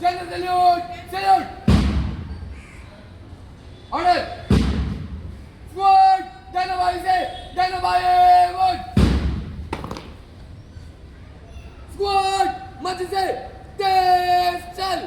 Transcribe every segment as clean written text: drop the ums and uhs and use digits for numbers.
General salute! Salute! Order! Squad! Dynamite! Squad! मत से तेज चल!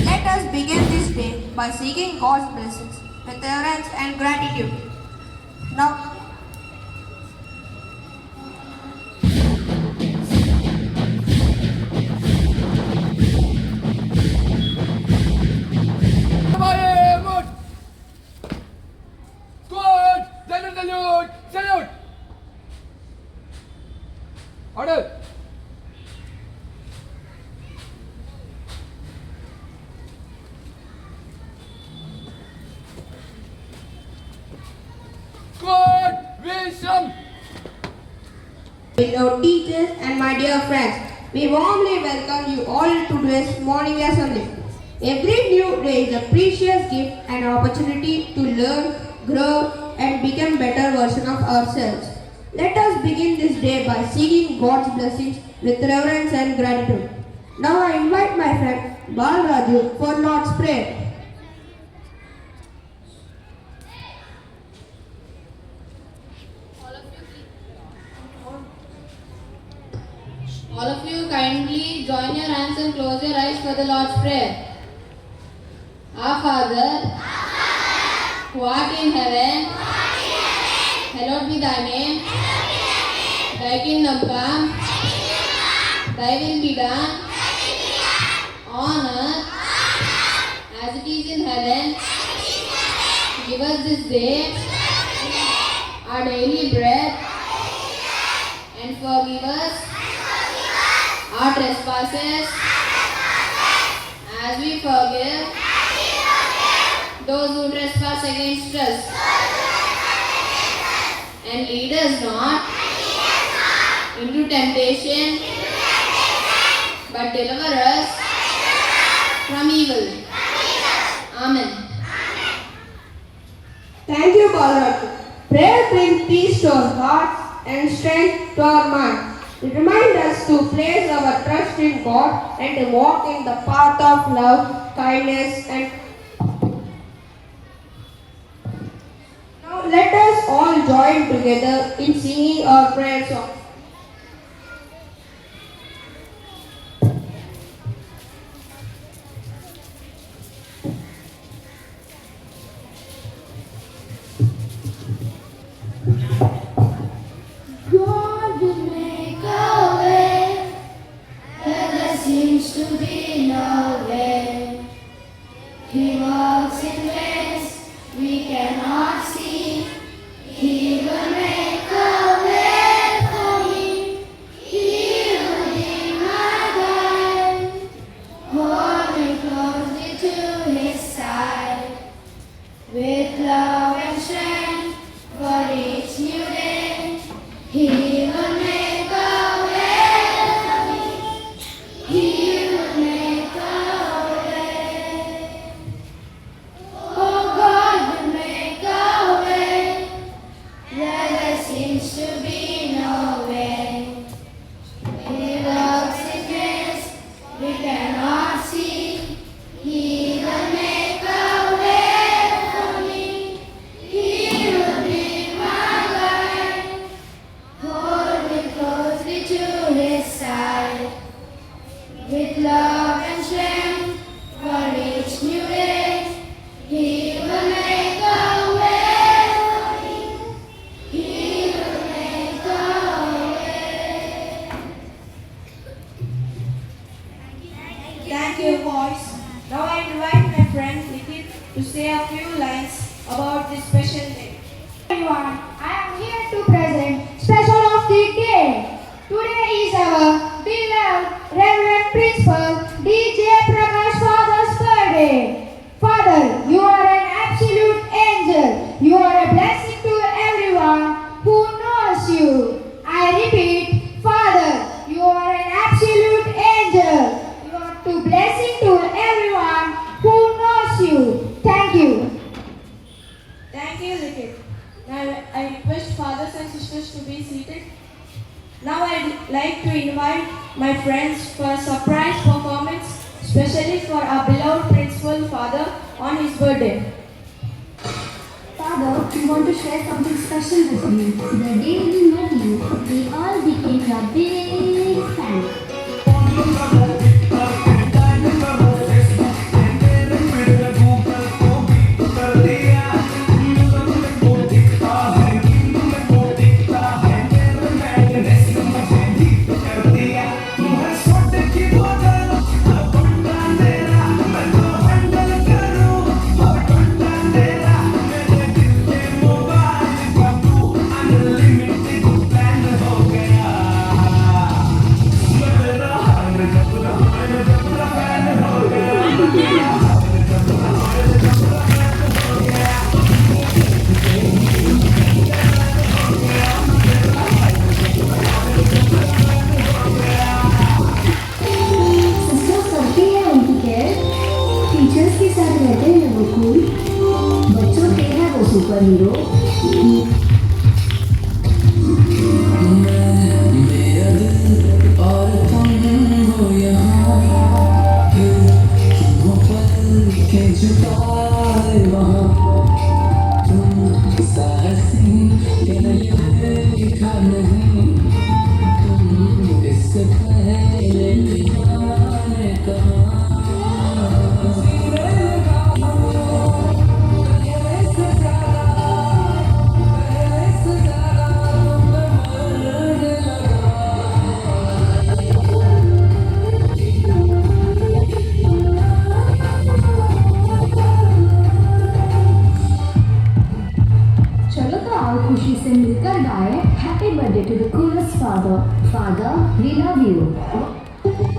Let us begin this day by seeking God's blessings with reverence and gratitude. Now, Squad! General salute! Salute! Order! Squad! Visham! our teachers and my dear friends, we warmly welcome you all to today's morning assembly. Every new day is a precious gift and opportunity to learn, grow, and become better version of ourselves. Let us begin this day by seeking God's blessings with reverence and gratitude. Now I invite my friend Bal Raju for Lord's Prayer. All of you kindly join your hands and close your eyes for the Lord's Prayer. Our Father, who art in heaven, hallowed be thy name. Thy kingdom come, thy will be done on earth as it is in heaven. Give us this day our daily bread and forgive us our trespasses as we forgive those who trespass against us. And lead us not into temptation, but deliver us from evil. Amen. Thank you, Balraj. Prayer brings peace to our hearts and strength to our minds. It reminds us to place our trust in God and to walk in the path of love, kindness, and now let us all join together in singing our prayer song. God will make a way where there seems to be no way. He walks in ways we cannot see. He will make a way for me. He will be my guide. Hold me closely to his side. With love and strength for each new day, he will make a way for me. He will make a way. Oh, God will make a way where there seems to be no way. He loves his ways we cannot see. He will make a way for me. He will be my guide. Hold me closely to his side. With love and strength for each new day, he will make a way for me. He will make a way. Now I'd like to invite my friends for a surprise performance, especially for our beloved principal father on his birthday. Father, we want to share something special with you. The day we met you, we all became your big fan. Sister सबके हैं उनकी care teachers के साथ रहते हैं वो cool बच्चों के हैं वो सुपर हीरो और तुम हो यहाँ वो पल के जुदाई वहाँ तुम साहसी के लिए लिखा नहीं तुम इससे पहले दीवाने कहाँ चलो तो आओ खुशी से मिलकर गाए happy birthday to the coolest father father we love you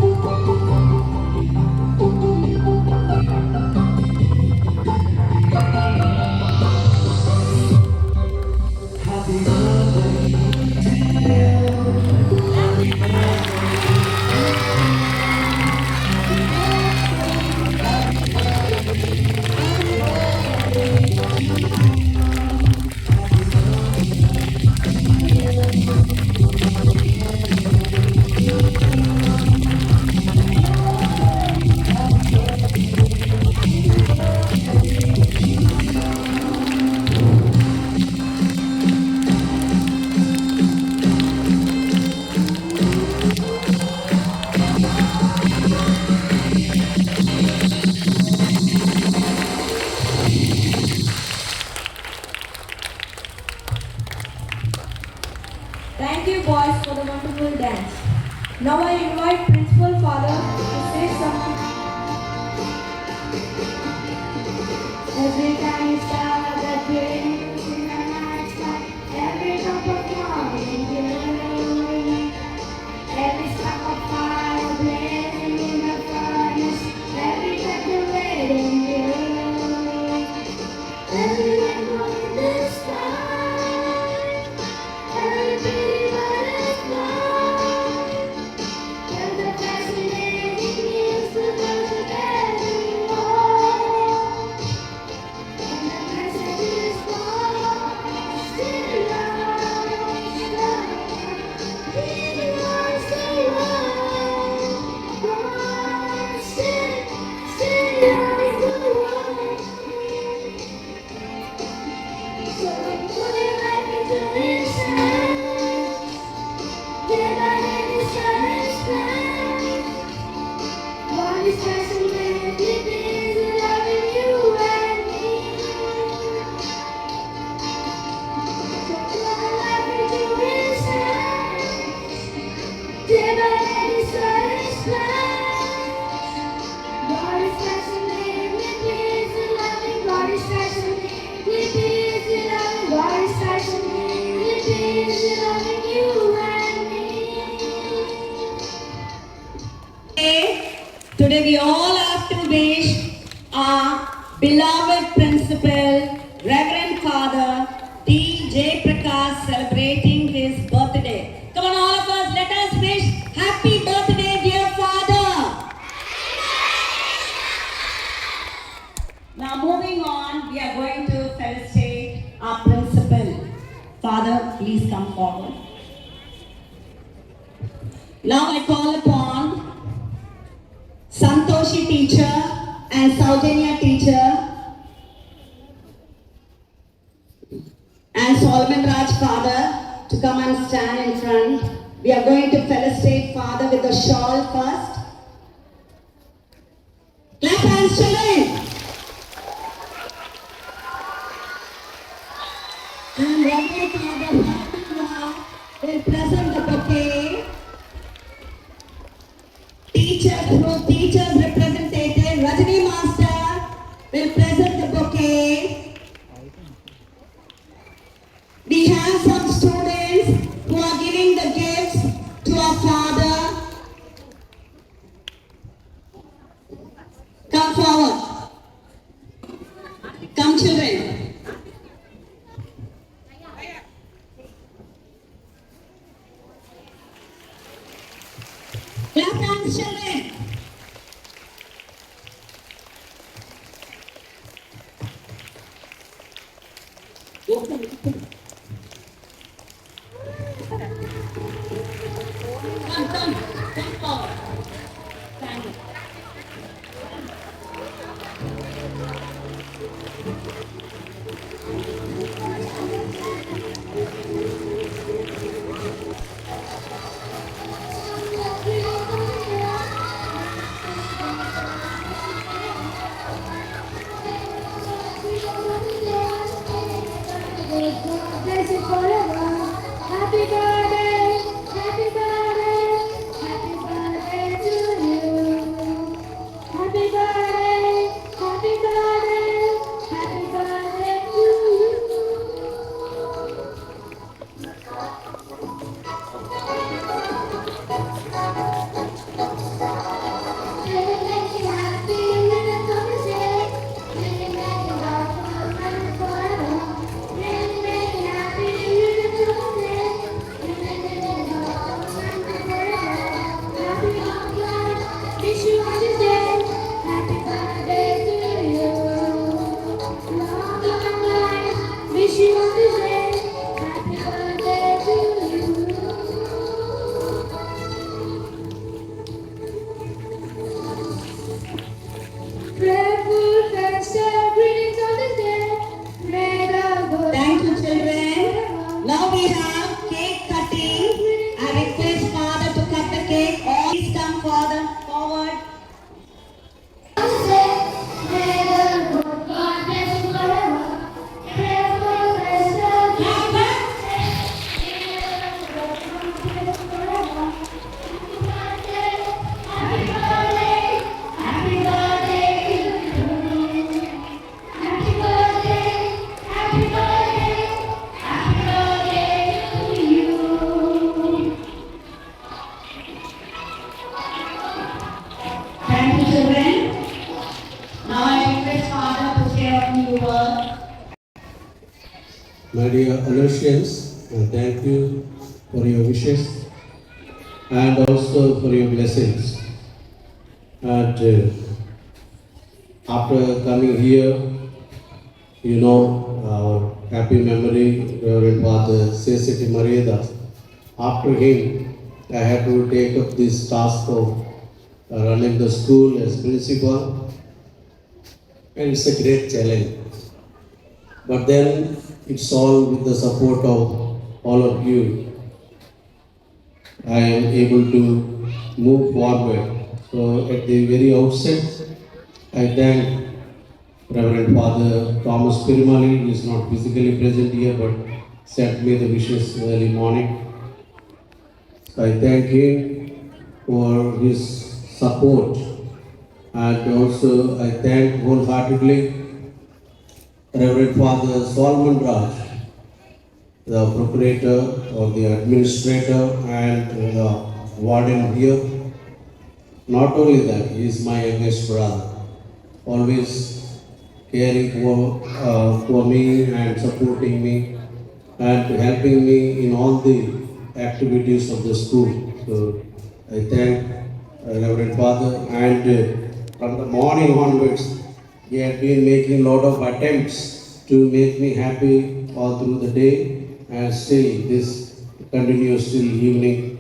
Thank you boys for the wonderful dance. Now I invite principal father to say something. Every time you start the dreams in the night sky, every drop of morning dew, every spark of fire blazing in the furnace, every breath of waiting you, every rainbow in the sky, every pretty butterfly, every fascinating news to those who dare anymore. And the message is lost in love, even lost in love, lost in love with the world. So put it back into its hands, get out in its shining splendor. What is fascinating is loving you and me. So put it back into its hands, get out in its shining splendor. God is fascinating is loving. God is fascinating is loving. God is fascinating is loving you and me. Today we all have to wish our beloved principal, Reverend Father T. J. Prakash celebrating his birthday. Come on all of us, let us wish happy Now I call upon Santoshi teacher and Saujanya teacher and Solomon Raj father to come and stand in front. We are going to felicitate father with the shawl first. Clap hands, children. And Reverend Father will present the bouquet. Teachers representative Rajani Master will present the bouquet. We have some students who are giving the gifts to our father. Come forward. Come, children. Clap hands, children. Come forward. Stand up. Bless you forever. Happy birthday, happy birthday, happy birthday to you. Happy birthday, happy birthday, happy birthday to you. May it make you happy when it comes in. May it make you love forever. May it make you happy when it comes in. May it make you love forever. Happy long life, wish you all the day. Happy birthday to you. Long life, wish you all the day. Happy birthday to you. Prayerful festive greetings on this day. May the good Thank you, children. Now we have cake cutting. I request father to cut the cake. All please come forward. May the good God bless you forever. Prayerful festive greetings. May the good God bless you forever. Happy birthday, happy birthday to you. Happy birthday, happy birthday, happy birthday to you. Thank you, children. Now I request father to say a few words. My dear Aloysians, thank you for your wishes and also for your blessings. And after coming here, you know our happy memory, Reverend Father C.C.T. Mariadas. After him, I had to take up this task of running the school as principal, and it's a great challenge. But then it's all with the support of all of you. I am able to move forward. So at the very outset, I thank Reverend Father Thomas Pirumali, who is not physically present here but sent me the wishes early morning. So I thank him for his support, and also I thank wholeheartedly Reverend Father Solomon Raj, the procurator or the administrator and the warden here. Not only that, he is my youngest brother, always caring for me and supporting me and helping me in all the activities of the school. So I thank Reverend Father, and from the morning onwards, he had been making a lot of attempts to make me happy all through the day, and still this continues till evening.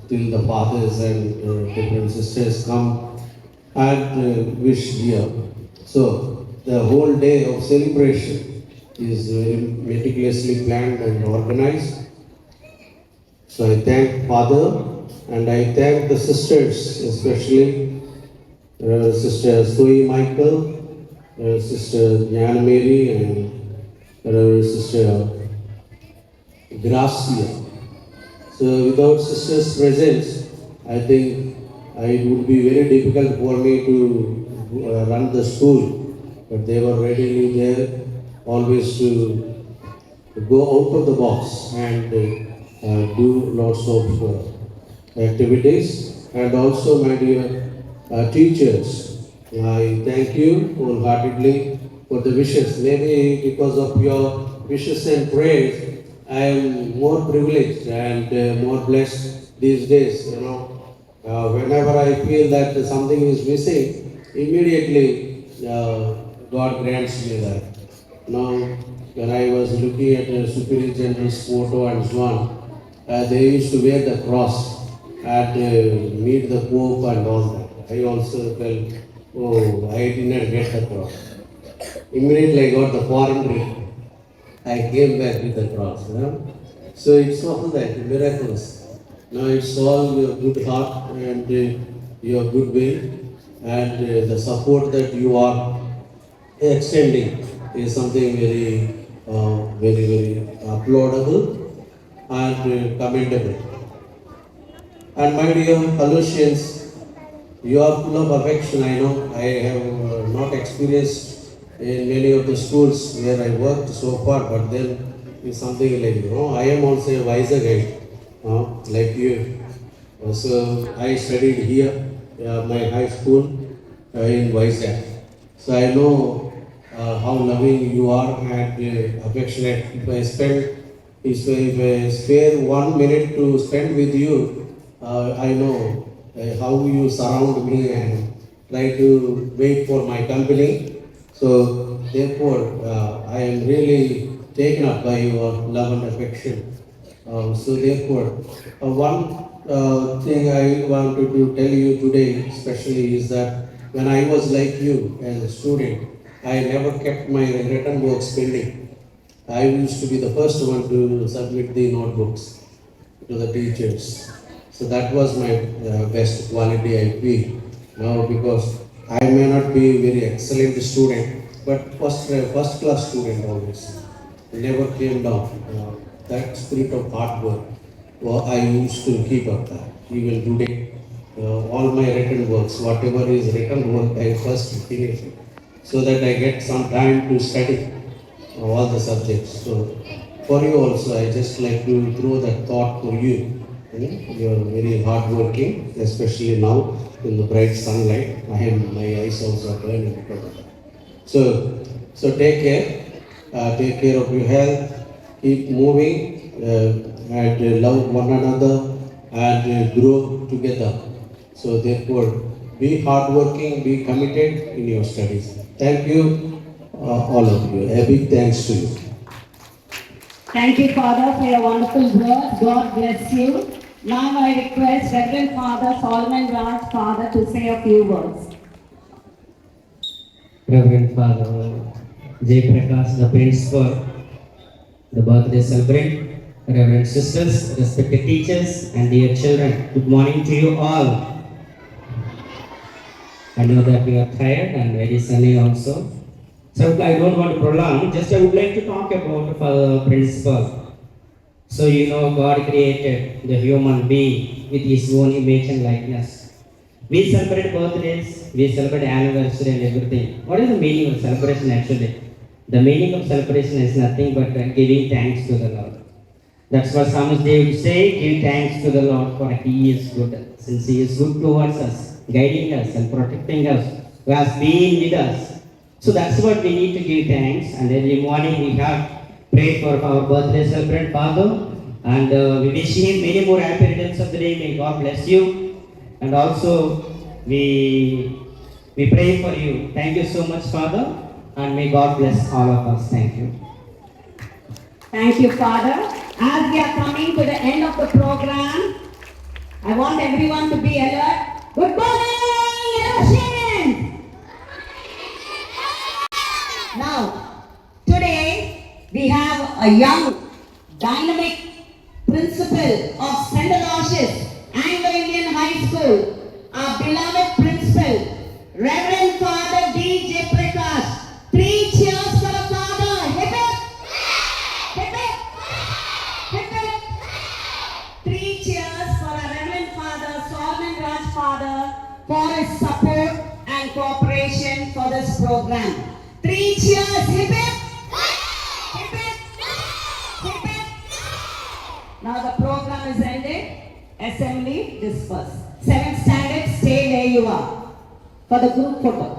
till the fathers and different sisters come and wish here. So the whole day of celebration is very meticulously planned and organized. So I thank Father and I thank the sisters, especially Sister Sui Michael, Sister Jana Mary, and Sister Gracia. So without sisters' presence, I think it would be very difficult for me to run the school. But they were readily there, always to go out of the box and do lots of activities. And also, my dear teachers, I thank you wholeheartedly for the wishes. Maybe because of your wishes and prayers, I am more privileged and more blessed these days. You know, whenever I feel that something is missing, immediately God grants me that. Now, when I was looking at the Superior General's photo and so on, they used to wear the cross and meet the Pope and all that. I also felt, oh, I did not get the cross. Immediately I got the foreign ring. I came back with the cross. You know? So it's all that, miraculous. Now it's all your good heart and your good will and the support that you are extending is something very applaudable and commendable. And my dear Colossians, you are full of affection. I know I have not experienced in many of the schools where I worked so far, but then it's something like, I am also a wiser guy, like you. So I studied here, my high school in Vizag. So I know how loving you are and affectionate. If I spare 1 minute to spend with you, I know how you surround me and try to wait for my company. So therefore, I am really taken up by your love and affection. So therefore, one thing I wanted to tell you today, especially, is that when I was like you as a student, I never kept my written works pending. I used to be the first one to submit the notebooks to the teachers. So that was my best quality, I feel. Now, because I may not be a very excellent student, but first class student always. Never came down. That spirit of hard work, I used to keep up that. Even today, all my written works, whatever is written work, I first finish it, so that I get some time to study all the subjects. So for you also, I just like to throw that thought for you. You are very hardworking, especially now in the bright sunlight. My eyes also are burning because of that. So take care of your health, keep moving and love one another and grow together. So therefore, be hardworking, be committed in your studies. Thank you, all of you. A big thanks to you. Thank you, Father, for your wonderful words. God bless you. Now I request Reverend Father Solomon Raj, Father, to say a few words. Reverend Father Jay Prakash, the principal, the birthday celebrant, Reverend sisters, respected teachers, and dear children, good morning to you all. I know that we are tired and very sunny also. So I don't want to prolong, just I would like to talk about the principle. So God created the human being with his own image and likeness. We celebrate birthdays, we celebrate anniversary and everything. What is the meaning of celebration actually? The meaning of celebration is nothing but giving thanks to the Lord. That's what Psalmist David say, give thanks to the Lord for he is good. Since he is good towards us, guiding us and protecting us, who has been with us. So that's what we need to give thanks. And every morning we have prayed for our birthday celebrant Father. And we wish him many more happy returns of the day. May God bless you. And also we pray for you. Thank you so much, Father. And may God bless all of us. Thank you. Thank you, Father. As we are coming to the end of the program, I want everyone to be alert. Good morning, Russian. Now, today we have a young, dynamic principal of St. Aloysius Anglo-Indian High School, our beloved principal, Reverend Father D. J. Prakash. 3 cheers for the Father. Hip hip. Hip hip. Hip hip. 3 cheers for our Reverend Father, Solomon Raj Father, for his support and cooperation for this program. 3 cheers. Hip hip. Hip hip. Hip hip. Now the program is ended. Assembly dispersed. 7th standard, stay where you are for the group photo.